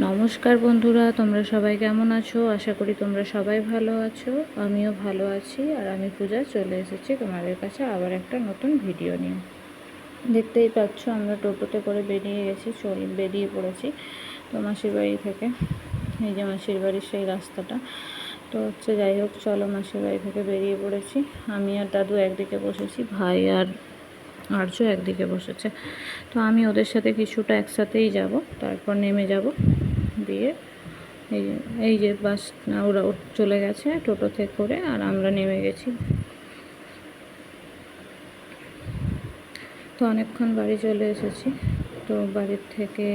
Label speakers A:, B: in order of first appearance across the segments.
A: নমস্কার বন্ধুরা, তোমরা সবাই কেমন আছো? আশা করি তোমরা সবাই ভালো আছো। আমিও ভালো আছি। আর আমি পূজা চলে এসেছি তোমাদের কাছে আবার একটা নতুন ভিডিও নিয়ে। দেখতেই পাচ্ছ আমরা টোটোতে করে বেরিয়ে পড়েছি তো মাসির বাড়ি থেকে। এই যে মাসির বাড়ির সেই রাস্তাটা তো হচ্ছে, যাই হোক চলো মাসির বাড়ি থেকে বেরিয়ে পড়েছি। আমি আর দাদু একদিকে বসেছি, ভাই আর আর্য একদিকে বসেছে। তো আমি ওদের সাথে কিছুটা একসাথেই যাব, তারপর নেমে যাব। দিয়ে এই যে বাস ওরা চলে গেছে টোটোতে করে, আর আমরা নেমে গেছি। তো অনেকক্ষণ বাড়ি চলে এসেছি। তো বাড়ির থেকে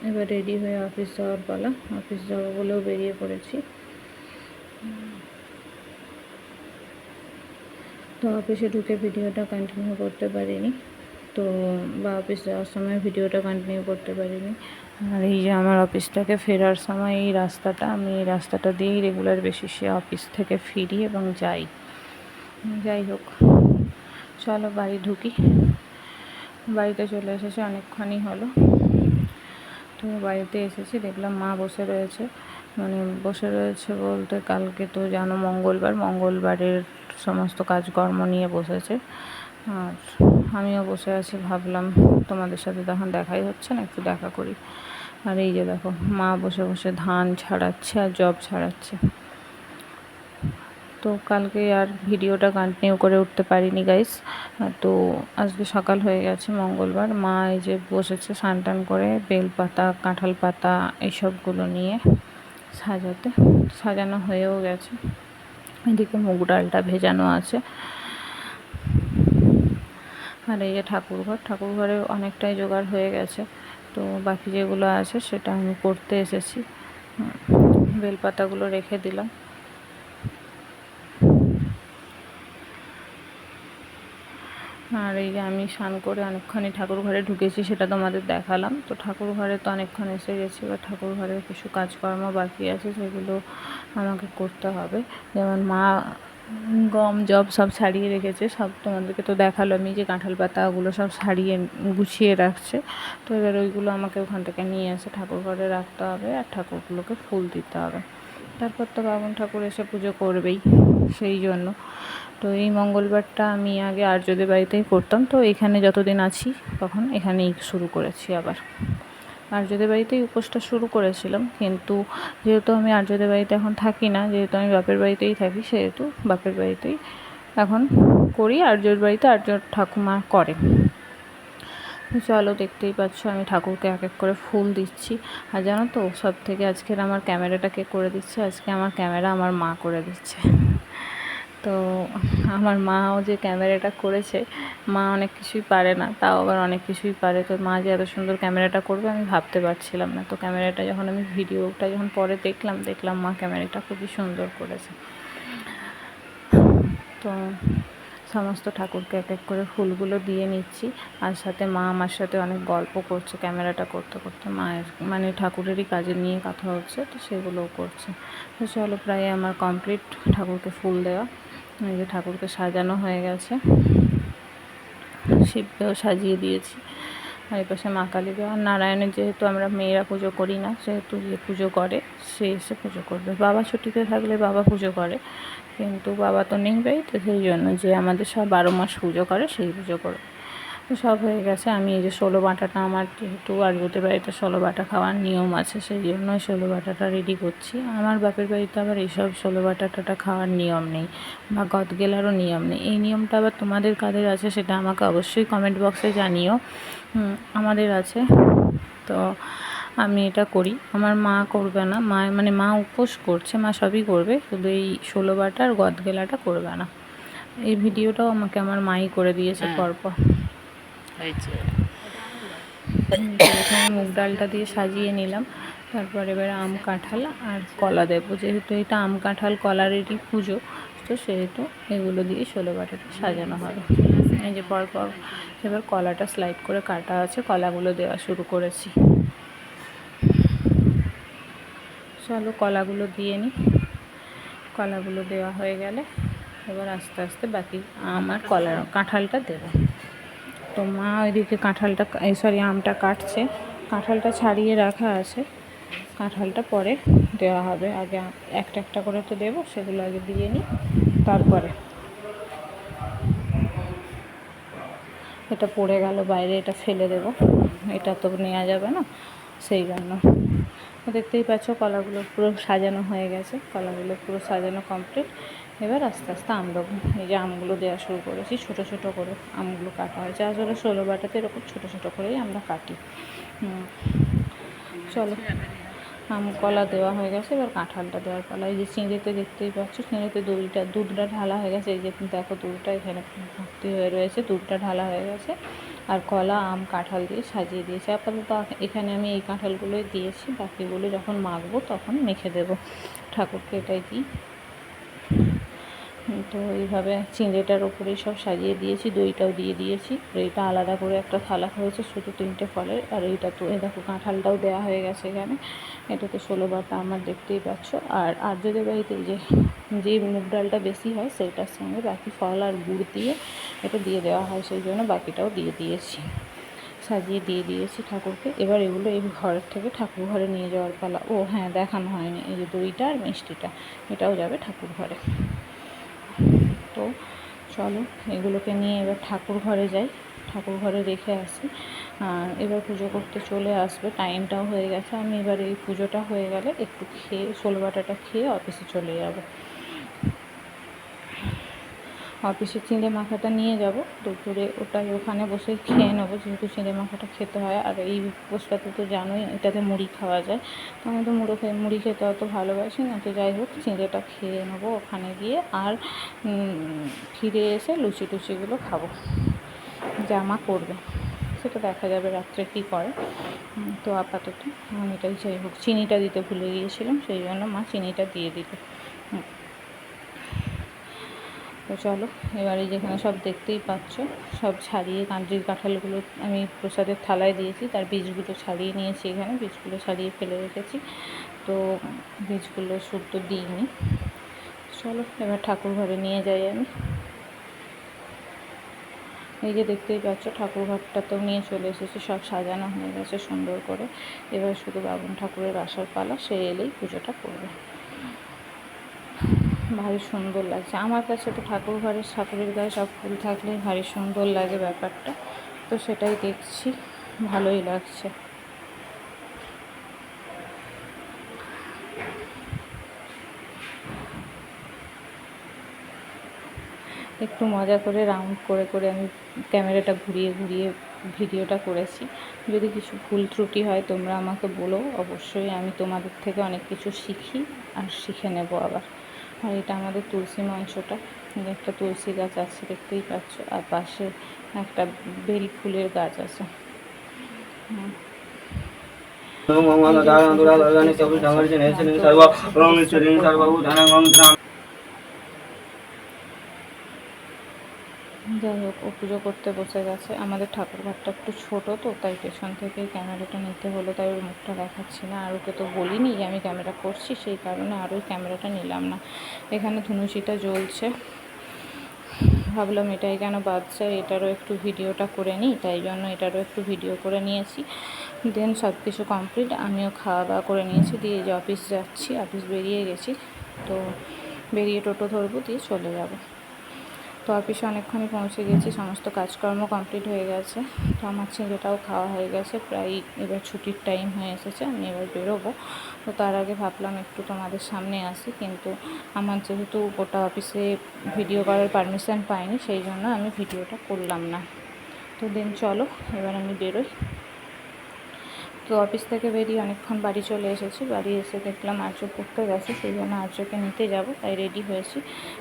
A: এবার রেডি হয়ে অফিস যাওয়ার পালা। অফিস যাবো বলেও বেরিয়ে পড়েছি। তো অফিসে ঢুকে ভিডিওটা কন্টিনিউ করতে পারিনি, তো বা অফিস যাওয়ার সময় ভিডিওটা কন্টিনিউ করতে পারিনি। আর এই যে আমার অফিস থেকে ফেরার সময় এই রাস্তাটা, আমি এই রাস্তাটা দিয়েই রেগুলার বেসিসে অফিস থেকে ফিরি এবং যাই। যাই হোক চলো বাড়ি ঢুকি। বাড়িতে চলে এসেছি, অনেকক্ষণই হলো। তো বাড়িতে এসেছি, দেখলাম মা বসে রয়েছে। বসে রয়েছে বলতে, কালকে তো জানো মঙ্গলবারের সমস্ত কাজকর্ম নিয়ে বসেছে। আর আমিও বসে আছি, ভাবলাম তোমাদের সাথে তখন দেখাই হচ্ছে না, একটু দেখা করি। আর এই যে দেখো মা বসে বসে ধান ছাড়াচ্ছে আর জব ছাড়াচ্ছে। তো কালকে আর ভিডিওটা কন্টিনিউ করে উঠতে পারিনি গাইস। তো আজকে সকাল হয়ে গেছে, মঙ্গলবার। মা এই যে বসেছে স্নান করে বেলপাতা, কাঁঠাল পাতা এইসবগুলো নিয়ে সাজানো হয়েও গেছে। এদিকে মুগ ডালটা ভেজানো আছে। আর এই যে ঠাকুরঘরে অনেকটাই জোগাড় হয়ে গেছে। তো বাকি যেগুলো আছে সেটা আমি করতে এসেছি। বেলপাতাগুলো রেখে দিলাম। আর এই যে আমি স্নান করে অনেকক্ষণই ঠাকুর ঘরে ঢুকেছি, সেটা তোমাদের দেখালাম। তো ঠাকুর ঘরে তো অনেকক্ষণ এসে গেছি, এবার ঠাকুর ঘরে কিছু কাজকর্ম বাকি আছে, সেগুলো আমাকে করতে হবে। যেমন মা গম জব সব ছাড়িয়ে রেখেছে, সব তোমাদেরকে তো দেখালো আমি, যে কাঁঠাল পাতাগুলো সব ছাড়িয়ে গুছিয়ে রাখছে। তো এবার ওইগুলো আমাকে ওখান থেকে নিয়ে এসে ঠাকুর ঘরে রাখতে হবে, আর ঠাকুরগুলোকে ফুল দিতে হবে। তারপর তো বামুন ঠাকুর এসে পুজো করবেই, সেই জন্য। তো এই মঙ্গলবারটা আমি আগে আর্যদের বাড়িতেই করতাম, তো এখানে যতদিন আছি তখন এখানেই শুরু করেছি আবার। আর্যদের বাড়িতেই উপোসটা শুরু করেছিলাম, কিন্তু যেহেতু আমি আর্যদের বাড়িতে এখন থাকি না, যেহেতু আমি বাপের বাড়িতেই থাকি, সেহেতু বাপের বাড়িতেই এখন করি। আর্যর বাড়িতে আর্য ঠাকুমা করে। চলো দেখতেই পাচ্ছ আমি ঠাকুরকে এক এক করে ফুল দিচ্ছি। আর জানো তো সব থেকে আজকের আমার ক্যামেরাটা কে করে দিচ্ছে? আজকে আমার ক্যামেরা আমার মা করে দিচ্ছে। তো আমার মাও যে ক্যামেরাটা করেছে, মা অনেক কিছুই পারে না, তাও আবার অনেক কিছুই পারে। তো মা যে এত সুন্দর ক্যামেরাটা করবে আমি ভাবতে পারছিলাম না। তো ক্যামেরাটা যখন আমি ভিডিওটা যখন পরে দেখলাম মা ক্যামেরাটা খুবই সুন্দর করেছে। তো সমস্ত ঠাকুরকে এক এক করে ফুলগুলো দিয়ে নিচ্ছি। আর সাথে মা আমার সাথে অনেক গল্প করছে ক্যামেরাটা করতে করতে। মায়ের ঠাকুরেরই কাজে নিয়ে কথা হচ্ছে, তো সেগুলোও করছে। তো চলো প্রায় আমার কমপ্লিট ঠাকুরকে ফুল দেওয়া। এই যে ঠাকুরকে সাজানো হয়ে গেছে, শিবকেও সাজিয়ে দিয়েছি। আর এই পাশে মা কালী আর নারায়ণের, যেহেতু আমরা মেয়েরা পুজো করি না, সেহেতু যে পুজো করে সে এসে পুজো করবে। বাবা ছুটিতে থাকলে বাবা পুজো করে, কিন্তু বাবা তো নেই বাড়িতে, সেই জন্য যে আমাদের সব 12 মাস পুজো করে সেই পুজো করে। তো সব হয়ে গেছে। আমি এই যে 16 বাটাটা, আমার যেহেতু আর্যদের বাড়িতে 16 বাটা খাওয়ার নিয়ম আছে, সেই জন্য 16 বাটাটা রেডি করছি। আমার বাপের বাড়িতে আবার এইসব 16 বাটাটা খাওয়ার নিয়ম নেই, বা গদ গেলারও নিয়ম নেই। এই নিয়মটা আবার তোমাদের কাদের আছে সেটা আমাকে অবশ্যই কমেন্ট বক্সে জানিও। আমাদের আছে, তো আমি এটা করি। আমার মা করবে না, মা উপোস করছে, মা সবই করবে, শুধু এই 16 বাটা আর গদ গেলাটা করবে না। এই ভিডিওটাও আমাকে আমার মাই করে দিয়েছে পরপর। এখানে মুগ ডালটা দিয়ে সাজিয়ে নিলাম। তারপর এবার আম কাঁঠাল আর কলা দেবো, যেহেতু এটা আম কাঁঠাল কলারেরই পুজো, তো সেহেতু এগুলো দিয়ে 16 বাটাটা সাজানো হবে। এই যে পরপর এবার কলাটা স্লাইড করে কাটা আছে, কলাগুলো দেওয়া শুরু করেছি। চলো কলাগুলো দিয়ে নিই। কলাগুলো দেওয়া হয়ে গেলে এবার আস্তে আস্তে বাকি আমার কাঁঠালটা দেবো। তো মা ওইদিকে আমটা কাটছে, কাঁঠালটা ছাড়িয়ে রাখা আছে, কাঁঠালটা পরে দেওয়া হবে। আগে একটা একটা করে তো দেবো, সেগুলো আগে দিয়ে নিই, তারপরে। এটা পড়ে গেল বাইরে, এটা ফেলে দেব, এটা তো নেওয়া যাবে না, সেই জন্য। দেখতেই পাচ্ছ কলাগুলো পুরো সাজানো হয়ে গেছে, কলাগুলো পুরো সাজানো কমপ্লিট। এবার আস্তে আস্তে আম দেবো। এই যে আমগুলো দেওয়া শুরু করেছি, ছোটো ছোটো করে আমগুলো কাটা হয়েছে। আসলে 16 বাটাতে এরকম ছোটো ছোটো করেই আমরা কাটি। চলো, আম কলা দেওয়া হয়ে গেছে, এবার কাঁঠালটা দেওয়ার পালা। এই যে চিঁড়েতে দেখতেই পাচ্ছ, চিঁড়েতে দুধটা ঢালা হয়ে গেছে। এই যে দেখো দুধটা এখানে ভর্তি হয়ে রয়েছে, দুধটা ঢালা হয়ে গেছে। আর কলা, আম, কাঁঠাল দিয়ে সাজিয়ে দিয়েছি। আপাতত এখানে আমি এই কাঁঠালগুলোই দিয়েছি, বাকিগুলো যখন মাখবো তখন মেখে দেবো। ঠাকুরকে এটাই দিই। তো এইভাবে চিঁড়েটার ওপরেই সব সাজিয়ে দিয়েছি, দইটাও দিয়ে দিয়েছি। এইটা আলাদা করে একটা থালা হয়েছে শুধু 3টে ফলের। আর এইটা তো এই দেখো কাঁঠালটাও দেওয়া হয়ে গেছে এখানে। এটা তো 16 বাটা আমার, দেখতেই পাচ্ছ। আর আর্যদের বাড়িতে যে মুগ ডালটা বেশি হয় সেইটার সঙ্গে বাকি ফল আর গুড় দিয়ে এটা দিয়ে দেওয়া হয়, সেই জন্য বাকিটাও দিয়ে দিয়েছি, সাজিয়ে দিয়ে দিয়েছি ঠাকুরকে। এবার এগুলো এই ঘরের থেকে ঠাকুর ঘরে নিয়ে যাওয়ার পালা। ও হ্যাঁ, দেখানো হয়নি, এই যে দইটা আর মিষ্টিটা, এটাও যাবে ঠাকুর ঘরে। তো চলো, এগুলোকে নিয়ে এবার ঠাকুর ঘরে যাই, ঠাকুর ঘরে রেখে আসি। আর এবার পুজো করতে চলে আসবে, টাইমটাও হয়ে গেছে। আমি এবার এই পুজোটা হয়ে গেলে একটু খেয়ে 16 বাটাটা খেয়ে অফিসে চলে যাব। অফিসে চিঁড়ে মাখাটা নিয়ে যাব দুপুরে, ওটাই ওখানে বসে খেয়ে নেবো, যেহেতু চিঁড়ে মাখাটা খেতে হয়। আর এই উপোসটাতে তো জানোই এটাতে মুড়ি খাওয়া যায়, তো আমি তো মুড়ি খেতে অত ভালোবাসি না। তো যাই হোক, চিঁড়েটা খেয়ে নেবো ওখানে গিয়ে। আর ফিরে এসে লুচি টুচিগুলো খাবো, জামা করবে, সেটা দেখা যাবে রাত্রে কী করে। তো আপাতত আমি এটাই চাই হোক। চিনিটা দিতে ভুলে গিয়েছিলাম, সেই জন্য মা চিনিটা দিয়ে দিল। তো চলো, এবারে যেখানে সব দেখতেই পাচ্ছ, সব ছাড়িয়ে কাঁচের কাঁঠালগুলো আমি প্রসাদের থালায় দিয়েছি, তার বীজগুলো ছাড়িয়ে নিয়েছি। এখানে বীজগুলো ছাড়িয়ে ফেলে রেখেছি, তো বীজগুলো শুদ্ধ দিইনি। চলো, এবার ঠাকুর ঘরে নিয়ে যাই আমি। এই যে দেখতেই পাচ্ছ ঠাকুর ঘরটাতেও নিয়ে চলে এসেছি, সব সাজানো হয়ে গেছে সুন্দর করে। এবার শুধু বাবন ঠাকুরের আসার পালা, সে এলেই পুজোটা করবে। ভারী সুন্দর লাগছে আমার কাছে তো, ঠাকুরের গায়ে সব ফুল থাকলে ভারী সুন্দর লাগে ব্যাপারটা। তো সেটাই দেখছি, ভালোই লাগছে। একটু মজা করে রাউন্ড করে করে আমি ক্যামেরাটা ঘুরিয়ে ঘুরিয়ে ভিডিওটা করেছি। যদি কিছু ভুল ত্রুটি হয় তোমরা আমাকে বলো, অবশ্যই আমি তোমাদের থেকে অনেক কিছু শিখি আর শিখে নেব আবার। আর এটা আমাদের তুলসী মঞ্চটা, একটা তুলসী গাছ আছে দেখতেই পাচ্ছ, আর পাশে একটা বেল ফুলের গাছ আছে। যাই হোক, ও পুজো করতে বসে গেছে। আমাদের ঠাকুরঘরটা একটু ছোটো, তো তাই পেছন থেকেই ক্যামেরাটা নিতে হলো, তাই ওর মুখটা দেখাচ্ছি না। আর ওকে তো বলিনি যে আমি ক্যামেরা করছি, সেই কারণে আর ওই ক্যামেরাটা নিলাম না। এখানে ধুনুচিটা জ্বলছে, ভাবলাম এটাই কেন বাজছে, এটারও একটু ভিডিওটা করে নিই, তাই জন্য এটারও একটু ভিডিও করে নিয়েছি। দেন সব কিছু কমপ্লিট, আমিও খাওয়া দাওয়া করে নিয়েছি, দিয়ে যে অফিস যাচ্ছি, অফিস বেরিয়ে গেছি। তো বেরিয়ে টোটো ধরবো, দিয়ে চলে যাব। তো অফিসে অনেকক্ষণই পৌঁছে গেছি, সমস্ত কাজকর্ম কমপ্লিট হয়ে গেছে। তো আমার ছেলেটাও খাওয়া হয়ে গেছে, প্রায় এবার ছুটির টাইম হয়ে এসেছে, আমি এবার বেরোবো। তো তার আগে ভাবলাম একটু তোমাদের সামনে আসি, কিন্তু আমার যেহেতু গোটা অফিসে ভিডিও করার পারমিশন পাইনি, সেই জন্য আমি ভিডিওটা করলাম না। তো দেন চলো, এবার আমি বেরোই। তো অফিস থেকে বেরিয়ে অনেকক্ষণ বাড়ি চলে এসেছি। বাড়ি এসে দেখলাম আর্য পড়তে গেছে, সেই জন্য আর্যকে নিতে যাব, তাই রেডি হয়েছি।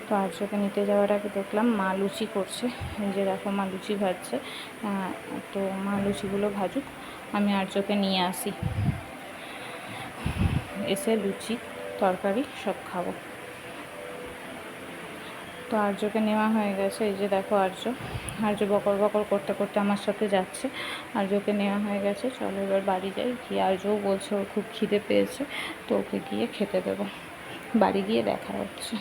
A: তো আর্যকে নিতে যাওয়ার আগে দেখলাম মা লুচি করছে। এই যে দেখো মা লুচি ভাজছে। তো মা লুচিগুলো ভাজুক, আমি আর্যকে নিয়ে আসি, এসে লুচি তরকারি সব খাবো। তো আর্যকে নেওয়া হয়ে গেছে। এই যে দেখো আর্য বকর বকর করতে করতে আমার সাথে যাচ্ছে। আর্যকে নেওয়া হয়ে গেছে, চলো এবার বাড়ি যাই। গিয়ে আর্যও বলছে ওর খুব খিদে পেয়েছে, তো ওকে গিয়ে খেতে দেবো। বাড়ি গিয়ে দেখা হচ্ছে।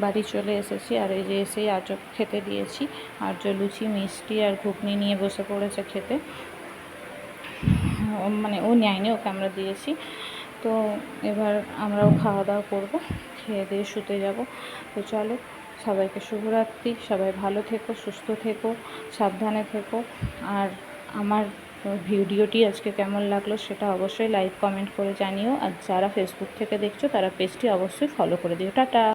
A: বাড়ি চলে এসেছি, আর এই যে এসেই আর্যকে খেতে দিয়েছি। আর্য লুচি, মিষ্টি আর ঘুগনি নিয়ে বসে পড়েছে খেতে। মানে ও নেয়নি, ওকে আমরা দিয়েছি। তো এবার আমরাও খাওয়া দাওয়া করবো, খেয়ে দিয়ে শুতে যাব। তো চলো, সবাইকে শুভরাত্রি, সবাই ভালো থেকো, সুস্থ থেকো, সাবধানে থেকো। আর আমার ভিডিওটি আজকে কেমন লাগলো সেটা অবশ্যই লাইক কমেন্ট করে জানিও। আর যারা ফেসবুক থেকে দেখছো তারা পেজটি অবশ্যই ফলো করে দিও। টাটা।